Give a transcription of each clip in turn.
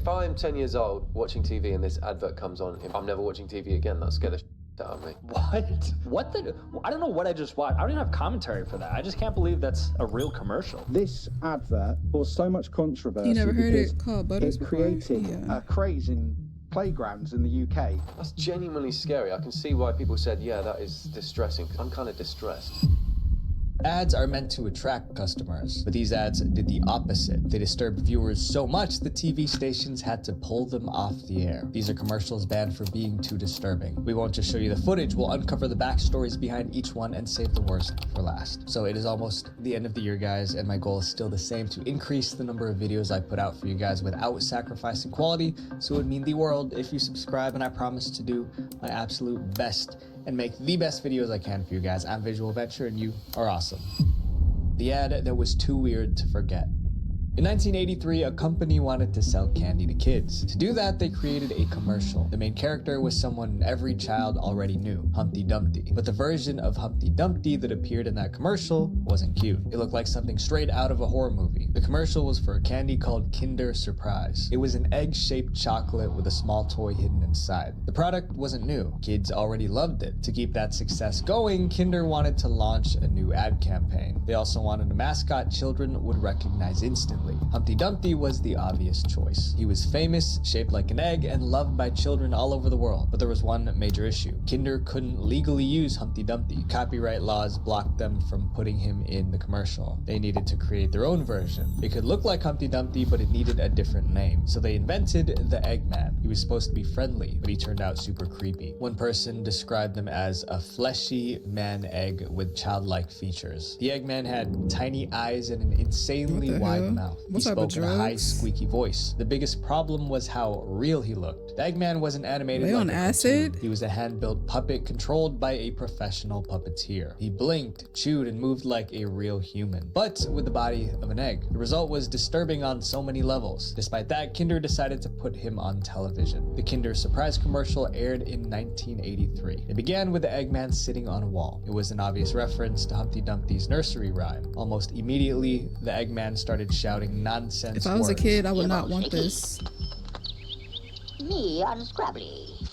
If I'm 10 years old watching TV and this advert comes on, I'm never watching TV again. That scared the shit out of me. What the? I don't know what I just watched. I don't even have commentary for that. I just can't believe that's a real commercial. This advert caused so much controversy. You never heard it called Butters It created a craze in playgrounds in the UK. That's genuinely scary. I can see why people said, yeah, that is distressing. I'm kind of distressed. Ads are meant to attract customers, but these ads did the opposite. They disturbed viewers so much the TV stations had to pull them off the air. These are commercials banned for being too disturbing. We won't just show you the footage, we'll uncover the backstories behind each one and save the worst for last. So it is almost the end of the year, guys, and my goal is still the same, to increase the number of videos I put out for you guys without sacrificing quality. So it would mean the world if you subscribe, and I promise to do my absolute best and make the best videos I can for you guys. I'm Visual Venture and you are awesome. The ad that was too weird to forget. In 1983, a company wanted to sell candy to kids. To do that, they created a commercial. The main character was someone every child already knew, Humpty Dumpty. But the version of Humpty Dumpty that appeared in that commercial wasn't cute. It looked like something straight out of a horror movie. The commercial was for a candy called Kinder Surprise. It was an egg-shaped chocolate with a small toy hidden inside. The product wasn't new. Kids already loved it. To keep that success going, Kinder wanted to launch a new ad campaign. They also wanted a mascot children would recognize instantly. Humpty Dumpty was the obvious choice. He was famous, shaped like an egg, and loved by children all over the world. But there was one major issue. Kinder couldn't legally use Humpty Dumpty. Copyright laws blocked them from putting him in the commercial. They needed to create their own version. It could look like Humpty Dumpty, but it needed a different name. So they invented the Eggman. He was supposed to be friendly, but he turned out super creepy. One person described him as a fleshy man egg with childlike features. The Eggman had tiny eyes and an insanely wide mouth. He spoke in a high, squeaky voice. The biggest problem was how real he looked. The Eggman wasn't animated like on acid. He was a hand-built puppet controlled by a professional puppeteer. He blinked, chewed, and moved like a real human, but with the body of an egg. The result was disturbing on so many levels. Despite that, Kinder decided to put him on television. The Kinder Surprise commercial aired in 1983. It began with the Eggman sitting on a wall. It was an obvious reference to Humpty Dumpty's nursery rhyme. Almost immediately, the Eggman started shouting nonsense If I was a words. kid, I would not want this. Me unscrabbly.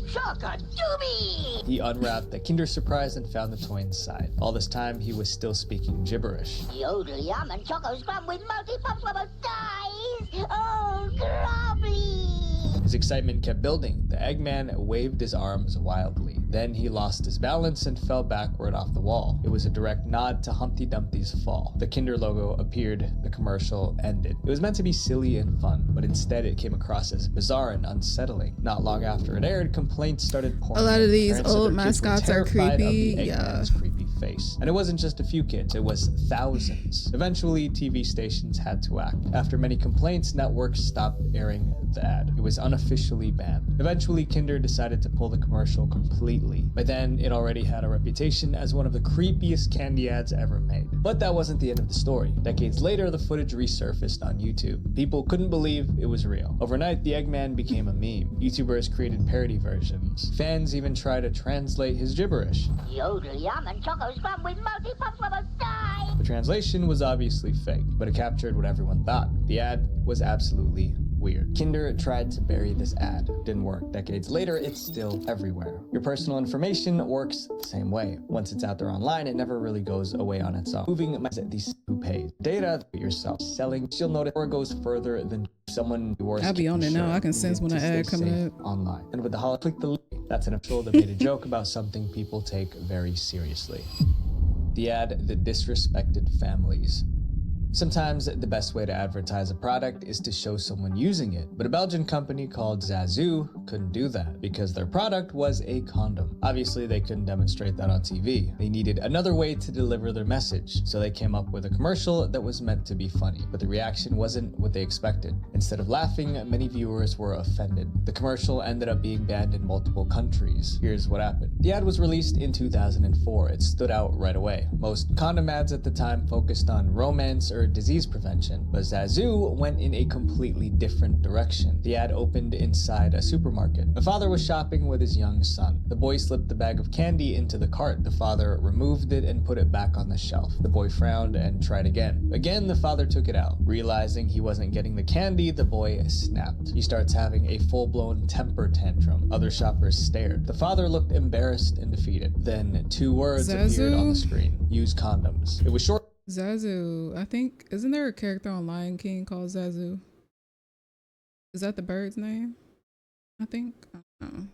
Shock-a-doobie! He unwrapped the Kinder Surprise and found the toy inside. All this time, he was still speaking gibberish. Yodel yum and choco scrum with multi-pumps dice! Oh, grubbly! His excitement kept building. The Eggman waved his arms wildly. Then he lost his balance and fell backward off the wall. It was a direct nod to Humpty Dumpty's fall. The Kinder logo appeared, the commercial ended. It was meant to be silly and fun, but instead it came across as bizarre and unsettling. Not long after it aired, complaints started pouring A lot in. of these Parents said old their kids were mascots are terrified of creepy, the yeah. Eggman's creepy face. And it wasn't just a few kids, it was thousands. Eventually, TV stations had to act. After many complaints, networks stopped airing the ad. It was unofficially banned. Eventually, Kinder decided to pull the commercial completely. By then, it already had a reputation as one of the creepiest candy ads ever made. But that wasn't the end of the story. Decades later, the footage resurfaced on YouTube. People couldn't believe it was real. Overnight, the Eggman became a meme. YouTubers created parody versions. Fans even tried to translate his gibberish. Yodel yum and choco scrum with multi-pumps dice! The translation was obviously fake, but it captured what everyone thought. The ad was absolutely weird. Kinder tried to bury this ad. Didn't work. Decades later, it's still everywhere. Your personal information works the same way. Once it's out there online, it never really goes away on its own. Moving these who pays data yourself selling, you'll notice where it goes further than someone yours. I'll be on it now. I can sense when an ad coming up. Online. And with the holiday, click the link. That's an official that made a joke about something people take very seriously. The ad that disrespected families. Sometimes the best way to advertise a product is to show someone using it, but a Belgian company called Zazu couldn't do that because their product was a condom. Obviously, they couldn't demonstrate that on TV. They needed another way to deliver their message, so they came up with a commercial that was meant to be funny, but the reaction wasn't what they expected. Instead of laughing, many viewers were offended. The commercial ended up being banned in multiple countries. Here's what happened. The ad was released in 2004. It stood out right away. Most condom ads at the time focused on romance or for disease prevention. But Zazu went in a completely different direction. The ad opened inside a supermarket. A father was shopping with his young son. The boy slipped the bag of candy into the cart. The father removed it and put it back on the shelf. The boy frowned and tried again. Again, the father took it out. Realizing he wasn't getting the candy, the boy snapped. He starts having a full-blown temper tantrum. Other shoppers stared. The father looked embarrassed and defeated. Then 2 words appeared on the screen. Use condoms. It was short. Zazu. I think, isn't there a character on Lion King called Zazu? Is that the bird's name? I think. I don't know.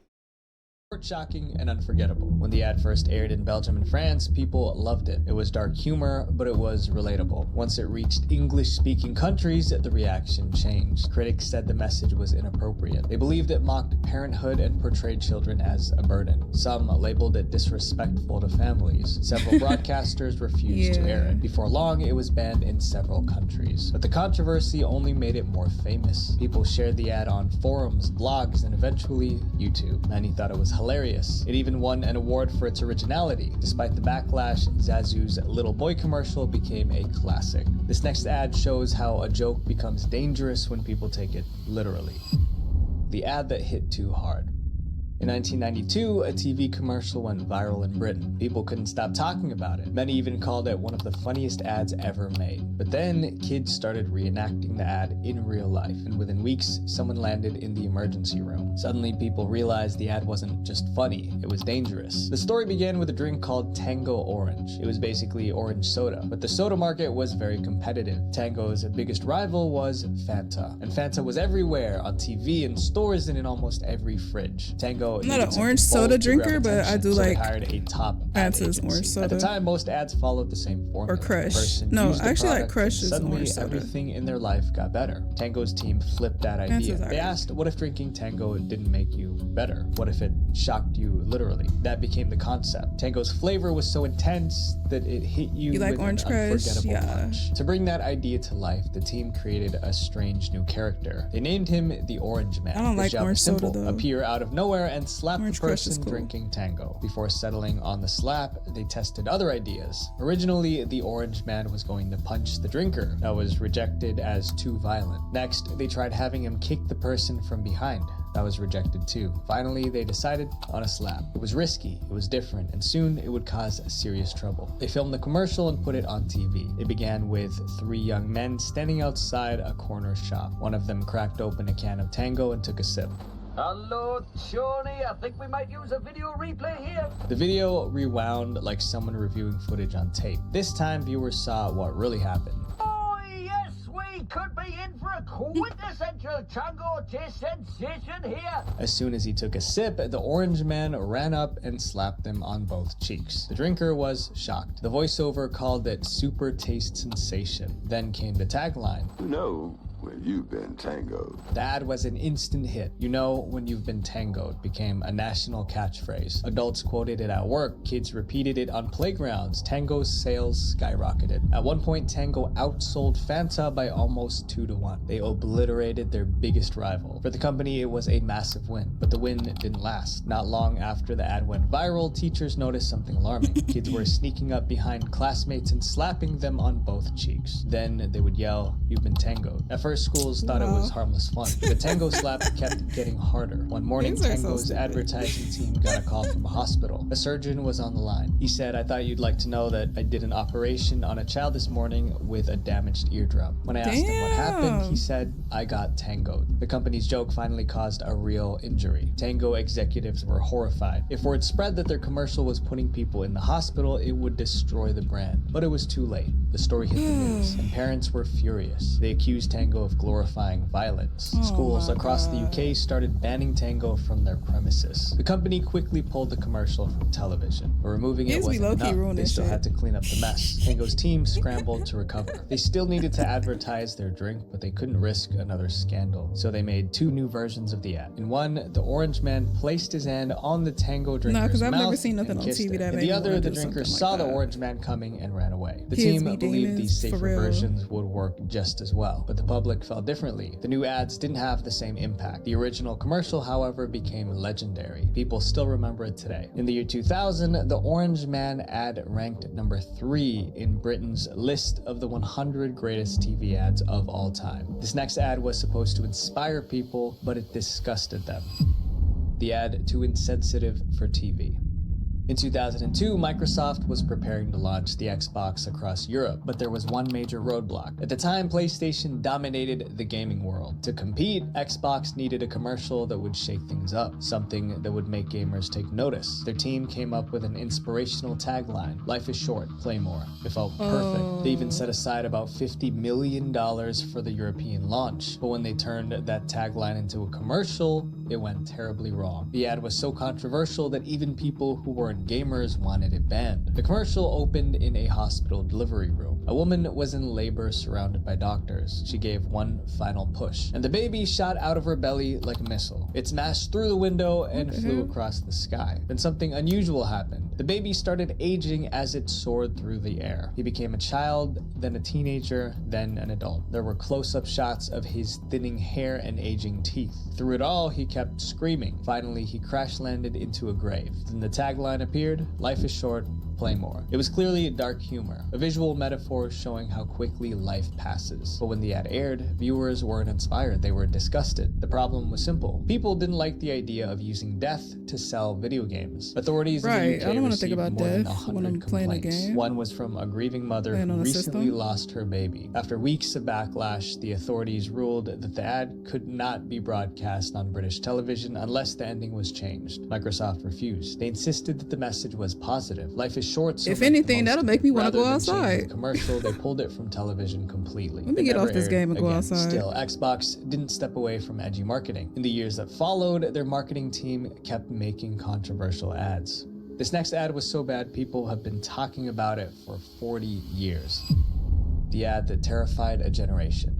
Shocking and unforgettable. When the ad first aired in Belgium and France, people loved it. It was dark humor, but it was relatable. Once it reached English-speaking countries, the reaction changed. Critics said the message was inappropriate. They believed it mocked parenthood and portrayed children as a burden. Some labeled it disrespectful to families. Several broadcasters refused to air it. Before long, it was banned in several countries. But the controversy only made it more famous. People shared the ad on forums, blogs, and eventually YouTube. Many thought it was hilarious. It even won an award for its originality. Despite the backlash, Zazu's Little Boy commercial became a classic. This next ad shows how a joke becomes dangerous when people take it literally. The ad that hit too hard. In 1992, a TV commercial went viral in Britain. People couldn't stop talking about it. Many even called it one of the funniest ads ever made. But then, kids started reenacting the ad in real life, and within weeks, someone landed in the emergency room. Suddenly, people realized the ad wasn't just funny, it was dangerous. The story began with a drink called Tango Orange. It was basically orange soda, but the soda market was very competitive. Tango's biggest rival was Fanta, and Fanta was everywhere, on TV, in stores, and in almost every fridge. Tango I'm not an orange soda drinker, but I do like Fanta's orange soda. At the time, most ads followed the same formula. Or Crush. No, I actually like Crush's orange soda. Everything in their life got better. Tango's team flipped that idea. They asked, what if drinking Tango didn't make you better? What if it shocked you literally? That became the concept. Tango's flavor was so intense that it hit you like with Orange an Crush? unforgettable punch. To bring that idea to life, the team created a strange new character. They named him the Orange Man. I don't like orange soda though. Appear out of nowhere and slap Orange the Crush is person cool. drinking Tango. Before settling on the slap, they tested other ideas. Originally, the Orange Man was going to punch the drinker. That was rejected as too violent. Next, they tried having him kick the person from behind. That was rejected too. Finally, they decided on a slap. It was risky, it was different, and soon it would cause serious trouble. They filmed the commercial and put it on TV. It began with 3 young men standing outside a corner shop. One of them cracked open a can of Tango and took a sip. Hello, Johnny. I think we might use a video replay here. The video rewound like someone reviewing footage on tape. This time, viewers saw what really happened. Oh, yes, we could be in for a quintessential Tango taste sensation here. As soon as he took a sip, the Orange Man ran up and slapped him on both cheeks. The drinker was shocked. The voiceover called it super taste sensation. Then came the tagline. No. When you've been tangoed. The ad was an instant hit. You know when you've been tangoed became a national catchphrase. Adults quoted it at work, kids repeated it on playgrounds. Tango's sales skyrocketed. At one point, Tango outsold Fanta by almost 2-1. They obliterated their biggest rival. For the company, it was a massive win, but the win didn't last. Not long after the ad went viral, teachers noticed something alarming. Kids were sneaking up behind classmates and slapping them on both cheeks. Then they would yell, "You've been tangoed." At first, schools thought it was harmless fun. The Tango slap kept getting harder. One morning, Tango's advertising team got a call from a hospital. A surgeon was on the line. He said, "I thought you'd like to know that I did an operation on a child this morning with a damaged eardrum." When I asked him what happened, he said, "I got tangoed." The company's joke finally caused a real injury. Tango executives were horrified. If word spread that their commercial was putting people in the hospital, it would destroy the brand. But it was too late. The story hit the news, and parents were furious. They accused Tango of glorifying violence. Schools across the UK started banning Tango from their premises. The company quickly pulled the commercial from television, but removing it wasn't enough. They still had to clean up the mess. Tango's team scrambled to recover. They still needed to advertise their drink, but they couldn't risk another scandal. So they made 2 new versions of the ad. In one, the Orange Man placed his hand on the Tango drinker's mouth. No, because I've never seen nothing on TV that made me In the other, wanna the do drinker something saw like the that. Orange Man coming and ran away. The Kids team be believed demons, these for safer real. versions would work just as well, but the public felt differently. The new ads didn't have the same impact. The original commercial, however, became legendary. People still remember it today. In the year 2000, the Orange Man ad ranked number 3 in Britain's list of the 100 greatest TV ads of all time. This next ad was supposed to inspire people, but it disgusted them. The ad Too Insensitive for TV. In 2002, Microsoft was preparing to launch the Xbox across Europe, but there was one major roadblock. At the time, PlayStation dominated the gaming world. To compete, Xbox needed a commercial that would shake things up, something that would make gamers take notice. Their team came up with an inspirational tagline: "Life is short, play more." It felt perfect. They even set aside about $50 million for the European launch, but when they turned that tagline into a commercial, it went terribly wrong. The ad was so controversial that even people who weren't gamers wanted it banned. The commercial opened in a hospital delivery room. A woman was in labor surrounded by doctors. She gave one final push, and the baby shot out of her belly like a missile. It smashed through the window and flew across the sky. Then something unusual happened. The baby started aging as it soared through the air. He became a child, then a teenager, then an adult. There were close-up shots of his thinning hair and aging teeth. Through it all, he kept screaming. Finally, he crash-landed into a grave. Then the tagline appeared: "Life is short, play more." It was clearly dark humor, a visual metaphor showing how quickly life passes. But when the ad aired, viewers weren't inspired, they were disgusted. The problem was simple. People didn't like the idea of using death to sell video games. Authorities in the Right, UK I don't want to think received about more than death 100 when I'm playing a complaints. game. One was from a grieving mother Playing who on a recently system. lost her baby. After weeks of backlash, the authorities ruled that the ad could not be broadcast on British television unless the ending was changed. Microsoft refused. They insisted that the message was positive. Life is short, so If make the anything, most that'll of make it. me wanna Rather go than changing outside. the commercial, they pulled it from television completely. Let me It get never off this aired game and go again. outside. Still, Xbox didn't step away from edgy marketing. In the years that followed, their marketing team kept making controversial ads. This next ad was so bad, people have been talking about it for 40 years. The ad that terrified a generation.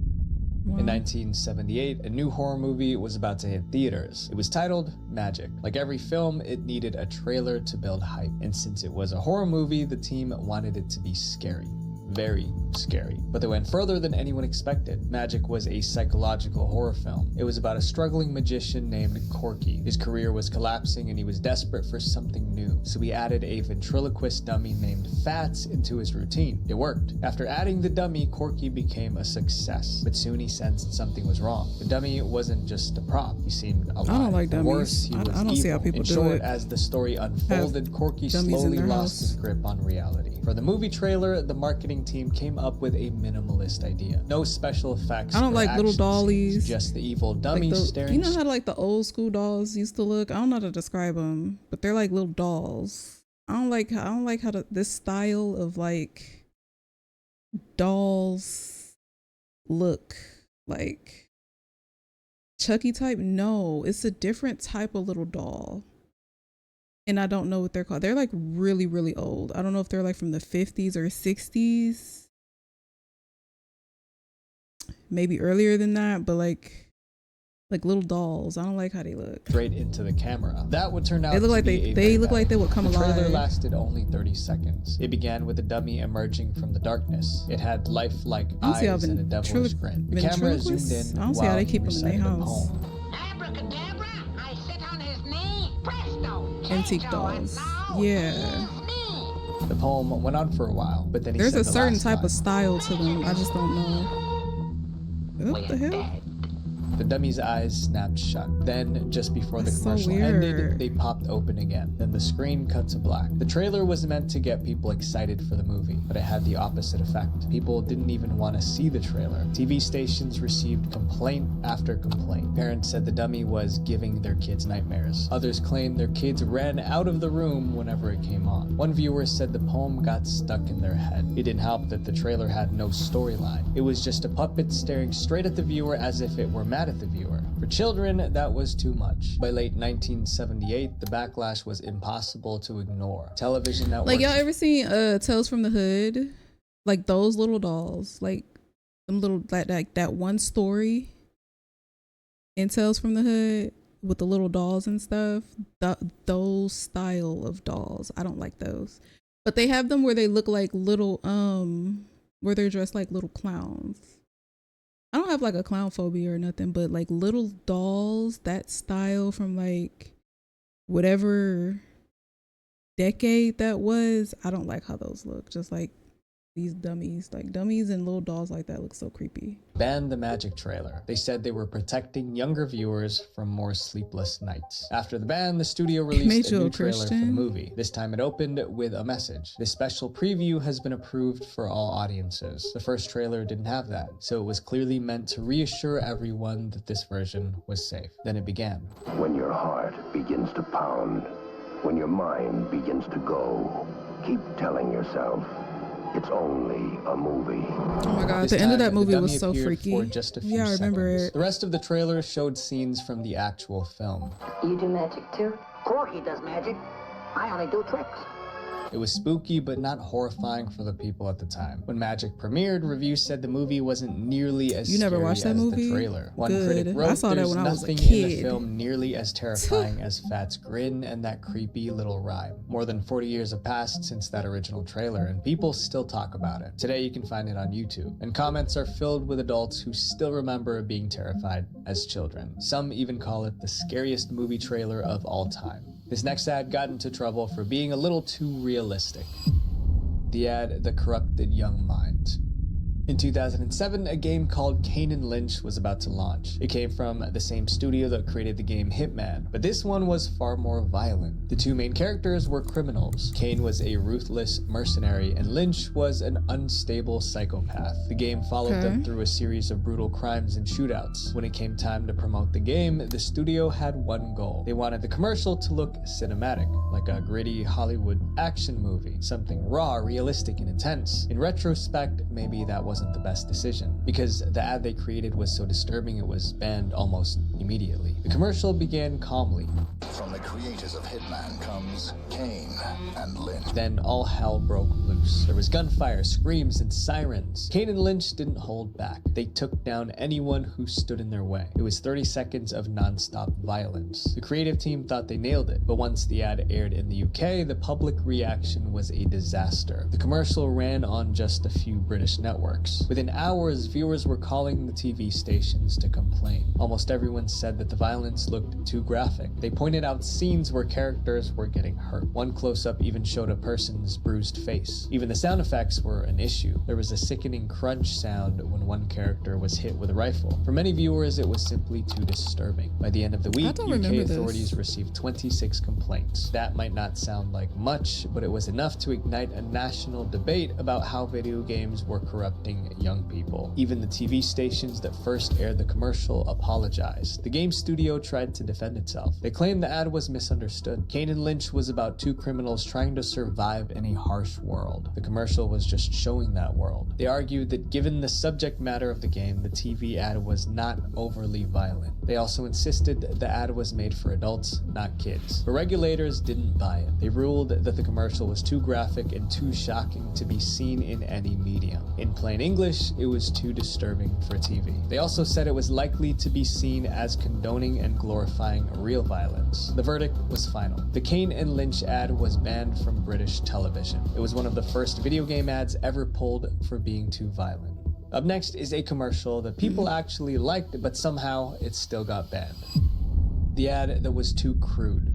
In 1978, a new horror movie was about to hit theaters. It was titled Magic. Like every film, it needed a trailer to build hype. And since it was a horror movie, the team wanted it to be scary. Very scary. But they went further than anyone expected. Magic was a psychological horror film. It was about a struggling magician named Corky. His career was collapsing and he was desperate for something new. So he added a ventriloquist dummy named Fats into his routine. It worked. After adding the dummy, Corky became a success. But soon he sensed something was wrong. The dummy wasn't just a prop. He seemed alive. don't like dummies. Worse, he was I don't see how evil. people In do short, it. as the story unfolded, Corky dummies in slowly their lost house. his grip on reality. For the movie trailer, the marketing team came up with a minimalist idea. No special effects. I don't or like little action dollies. scenes, just the evil dummy Like staring. you know how like the old school dolls used to look? I don't know how to describe them, but they're like little dolls. I don't like how this style of like dolls look like Chucky type. No, it's a different type of little doll. And I don't know what they're called. They're like really, really old. I don't know if they're like from the 50s or 60s. Maybe earlier than that, but like little dolls. I don't like how they look. straight into the camera. That would turn out They look to like be a they very look bad like they would idea. come The trailer alive. lasted only 30 seconds. It began with a dummy emerging from the darkness. It had lifelike I don't see how eyes and a devilish grin. The camera zoomed in I don't see how while they he keep them in their recited a house. poem. Abracadabra, I sit on his knee. Presto, Antique chango, dolls. and now Yeah. he's me. The poem went on for a while, but then he There's said a the certain last type line. of style to them. I just don't know. What the hell? The dummy's eyes snapped shut. Then, just before the That's so commercial ended, weird. they popped open again. Then the screen cut to black. The trailer was meant to get people excited for the movie, but it had the opposite effect. People didn't even want to see the trailer. TV stations received complaint after complaint. Parents said the dummy was giving their kids nightmares. Others claimed their kids ran out of the room whenever it came on. One viewer said the poem got stuck in their head. It didn't help that the trailer had no storyline. It was just a puppet staring straight at the viewer as if it were mad at the viewer. For children, that was too much. By late 1978, the backlash was impossible to ignore. Television networks... Like y'all ever seen Tales from the Hood? Like those little dolls, like them little that one story in Tales from the Hood with the little dolls and stuff. Those style of dolls, I don't like those. But they have them where they look like little where they're dressed like little clowns. I don't have like a clown phobia or nothing, but like little dolls, that style from like whatever decade that was, I don't like how those look. Just like these dummies, like dummies and little dolls like that look so creepy. Banned the Magic trailer. They said they were protecting younger viewers from more sleepless nights. After the ban, the studio released a new trailer for the movie. This time it opened with a message. This special preview has been approved for all audiences. The first trailer didn't have that, so it was clearly meant to reassure everyone that this version was safe. Then it began. When your heart begins to pound, when your mind begins to go, keep telling yourself, it's only a movie. Oh my god, the end of that movie was so freaky. Yeah, I remember it. The rest of the trailer showed scenes from the actual film. You do magic too? Corky does magic. I only do tricks. It was spooky, but not horrifying for the people at the time. When Magic premiered, reviews said the movie wasn't nearly as You never scary watched that as movie? the trailer. One Good. critic wrote, I saw that "There's when I was a nothing in the kid." film nearly as terrifying as Fat's grin and that creepy little rhyme." More than 40 years have passed since that original trailer, and people still talk about it. Today you can find it on YouTube, and comments are filled with adults who still remember being terrified as children. Some even call it the scariest movie trailer of all time. This next ad got into trouble for being a little too realistic. The ad, "The Corrupted Young Mind." In 2007, a game called Kane and Lynch was about to launch. It came from the same studio that created the game Hitman, but this one was far more violent. The two main characters were criminals. Kane was a ruthless mercenary, and Lynch was an unstable psychopath. The game followed them through a series of brutal crimes and shootouts. When it came time to promote the game, the studio had one goal. They wanted the commercial to look cinematic, like a gritty Hollywood action movie, something raw, realistic, and intense. In retrospect, maybe that wasn't the best decision, because the ad they created was so disturbing it was banned almost immediately. The commercial began calmly. From the creators of Hitman comes Kane and Lynch. Then all hell broke loose. There was gunfire, screams, and sirens. Kane and Lynch didn't hold back. They took down anyone who stood in their way. It was 30 seconds of non-stop violence. The creative team thought they nailed it, but once the ad aired in the UK, the public reaction was a disaster. The commercial ran on just a few British networks. Within hours, viewers were calling the TV stations to complain. Almost everyone said that the violence looked too graphic. They pointed out scenes where characters were getting hurt. One close-up even showed a person's bruised face. Even the sound effects were an issue. There was a sickening crunch sound when one character was hit with a rifle. For many viewers, it was simply too disturbing. By the end of the week, UK authorities received 26 complaints. That might not sound like much, but it was enough to ignite a national debate about how video games were corrupting young people. Even the TV stations that first aired the commercial apologized. The game studio tried to defend itself. They claimed the ad was misunderstood. Kane and Lynch was about two criminals trying to survive in a harsh world. The commercial was just showing that world. They argued that given the subject matter of the game, the TV ad was not overly violent. They also insisted the ad was made for adults, not kids. But regulators didn't buy it. They ruled that the commercial was too graphic and too shocking to be seen in any medium. In plain English, it was too disturbing for TV. They also said it was likely to be seen as condoning and glorifying real violence. The verdict was final. The Kane and Lynch ad was banned from British television. It was one of the first video game ads ever pulled for being too violent. Up next is a commercial that people actually liked, but somehow it still got banned. The ad that was too crude.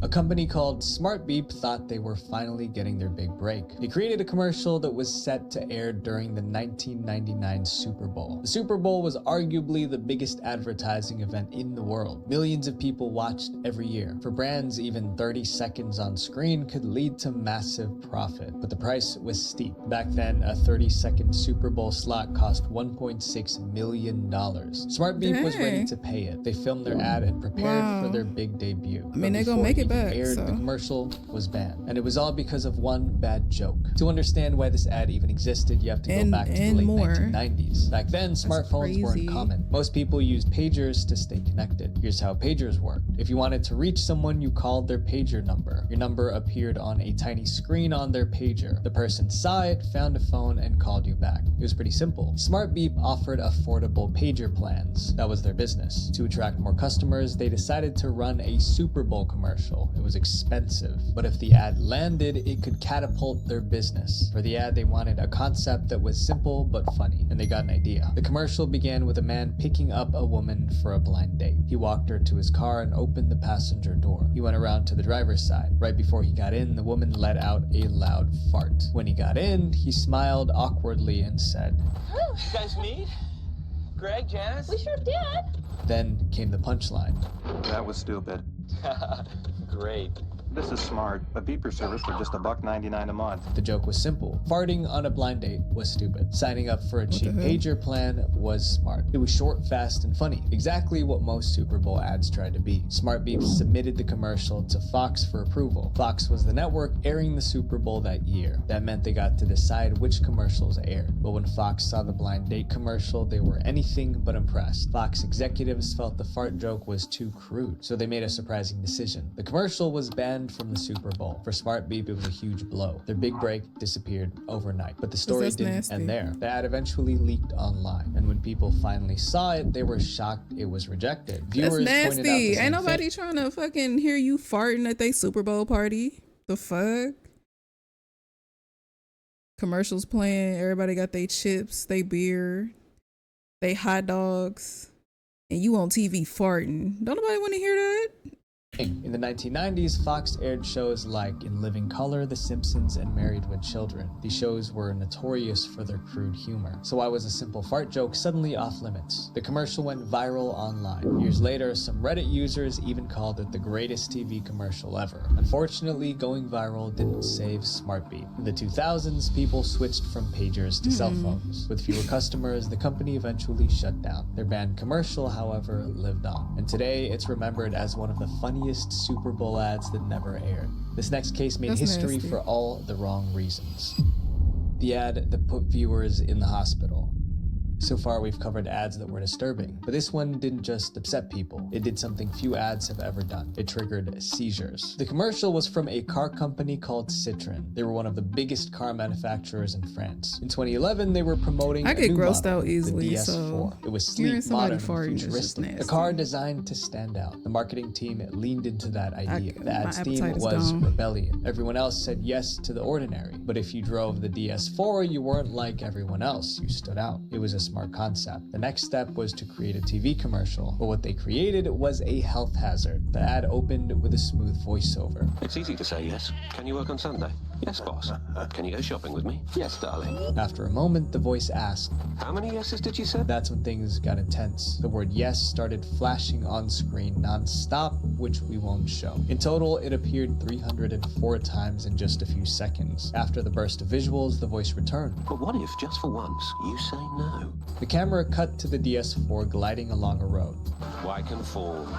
A company called Smart Beep thought they were finally getting their big break. They created a commercial that was set to air during the 1999 Super Bowl. The Super Bowl was arguably the biggest advertising event in the world. Millions of people watched every year. For brands, even 30 seconds on screen could lead to massive profit, but the price was steep. Back then, a 30-second Super Bowl slot cost $1.6 million. Smart Beep was ready to pay it. They filmed their ad and prepared for their big debut. I mean, they're gonna make it back. Aired, the commercial was banned, and it was all because of one bad joke. To understand why this ad even existed, you have to go back to the late 1990s. Back then, smartphones weren't common. Most people used pagers to stay connected. Here's how pagers worked. If you wanted to reach someone, you called their pager number. Your number appeared on a tiny screen on their pager. The person saw it, found a phone, and called you back. It was pretty simple. Smart Beep offered affordable pager plans. That was their business. To attract more customers, they decided to run a Super Bowl commercial. illegal. It was expensive. But if the ad landed, it could catapult their business. For the ad, they wanted a concept that was simple but funny, and they got an idea. The commercial began with a man picking up a woman for a blind date. He walked her to his car and opened the passenger door. He went around to the driver's side. Right before he got in, the woman let out a loud fart. When he got in, he smiled awkwardly and said, "You guys meet? Greg, Janice?" We sure did. Then came the punchline. That was stupid. Great. This is smart. A beeper service for just $1.99 a month. The joke was simple. Farting on a blind date was stupid. Signing up for a cheap pager plan was smart. It was short, fast, and funny. Exactly what most Super Bowl ads tried to be. Smart Beep submitted the commercial to Fox for approval. Fox was the network airing the Super Bowl that year. That meant they got to decide which commercials aired. But when Fox saw the blind date commercial, they were anything but impressed. Fox executives felt the fart joke was too crude, so they made a surprising decision. The commercial was banned from the Super Bowl. For Smart Beep, it was a huge blow. Their big break disappeared overnight. But the story didn't end there. The ad eventually leaked online, and when people finally saw it, they were shocked it was rejected. Viewers That's pointed out nasty. the same Ain't nobody thing. trying to fucking hear you farting at their Super Bowl party. The fuck? Commercials playing, everybody got their chips, they beer, they hot dogs, and you on TV farting. Don't nobody want to hear that? In the 1990s, Fox aired shows like In Living Color, The Simpsons, and Married with Children. These shows were notorious for their crude humor. So why was a simple fart joke suddenly off limits? The commercial went viral online. Years later, some Reddit users even called it the greatest TV commercial ever. Unfortunately, going viral didn't save Smart Beep. In the 2000s, people switched from pagers to cell phones. With fewer customers, the company eventually shut down. Their banned commercial, however, lived on. And today, it's remembered as one of the funniest Super Bowl ads that never aired. This next case made history for all the wrong reasons. The ad that put viewers in the hospital. So far, we've covered ads that were disturbing, but this one didn't just upset people. It did something few ads have ever done. It triggered seizures. The commercial was from a car company called Citroën. They were one of the biggest car manufacturers in France. In 2011, they were promoting I a get new grossed model, out easily, the DS4. so It was hearing sleek, somebody modern, farting and is just futuristic. A nasty. car designed to stand out. The marketing team leaned into that idea. The ad's my theme appetite is was gone. rebellion. Everyone else said yes to the ordinary, but if you drove the DS4, you weren't like everyone else. You stood out. It was a smart concept. The next step was to create a TV commercial, but what they created was a health hazard. The ad opened with a smooth voiceover. It's easy to say yes. Can you work on Sunday? Yes, boss. Can you go shopping with me? Yes, darling. After a moment, the voice asked, "How many yeses did you say?" That's when things got intense. The word yes started flashing on screen non-stop, which we won't show. In total, it appeared 304 times in just a few seconds. After the burst of visuals, the voice returned. But what if, just for once, you say no? The camera cut to the DS4 gliding along a road. Why conform?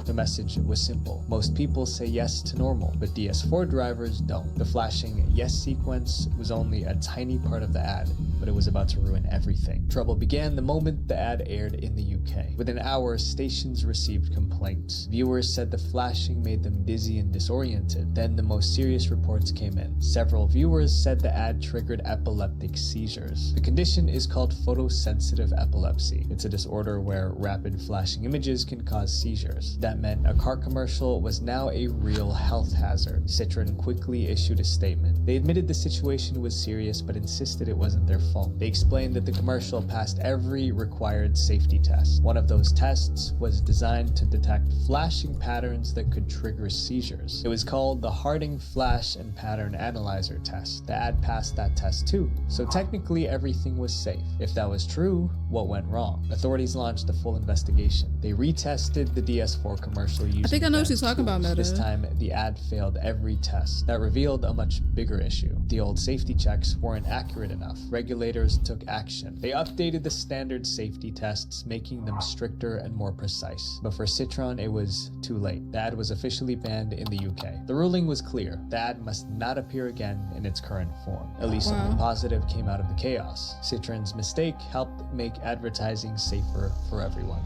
The message was simple. Most people say yes to normal, but DS4 drivers don't. The flashing yes sequence was only a tiny part of the ad, but it was about to ruin everything. Trouble began the moment the ad aired in the UK. Within hours, stations received complaints. Viewers said the flashing made them dizzy and disoriented. Then the most serious reports came in. Several viewers said the ad triggered epileptic seizures. The condition is called photosensitive epilepsy. It's a disorder where rapid flashing images can cause seizures. That meant a car commercial was now a real health hazard. Citroën quickly issued a statement. They admitted the situation was serious, but insisted it wasn't their fault. They explained that the commercial passed every required safety test. One of those tests was designed to detect flashing patterns that could trigger seizures. It was called the Harding Flash and Pattern Analyzer test. The ad passed that test too, so technically everything was safe. If that was true, what went wrong? Authorities launched a full investigation. They retested the DS4 commercial using I think I know what she's talking about, Meta. This time, the ad failed every test. That revealed a much bigger issue. The old safety checks weren't accurate enough. Regulators took action. They updated the standard safety tests, making them stricter and more precise. But for Citroën, it was too late. The ad was officially banned in the UK. The ruling was clear. The ad must not appear again in its current form. At least something positive came out of the chaos. Citroën's mistake helped make advertising safer for everyone.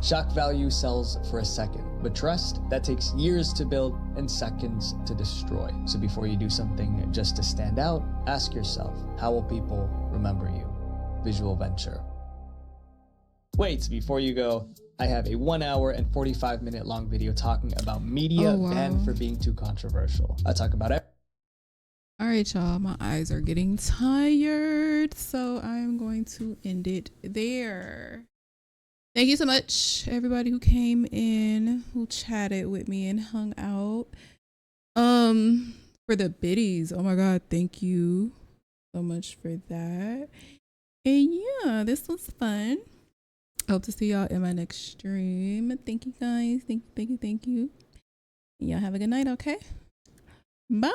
Shock value sells for a second, but trust, that takes years to build and seconds to destroy. So before you do something just to stand out, ask yourself, how will people remember you? Visual venture. Wait, before you go, I have a 1 hour and 45 minute long video talking about media banned for being too controversial. I talk about it. All right, y'all, my eyes are getting tired, so I'm going to end it there. Thank you so much, everybody who came in, who chatted with me and hung out. For the biddies, oh my God, thank you so much for that. And yeah, this was fun. I hope to see y'all in my next stream. Thank you guys. Thank you. Y'all have a good night, okay? Bye.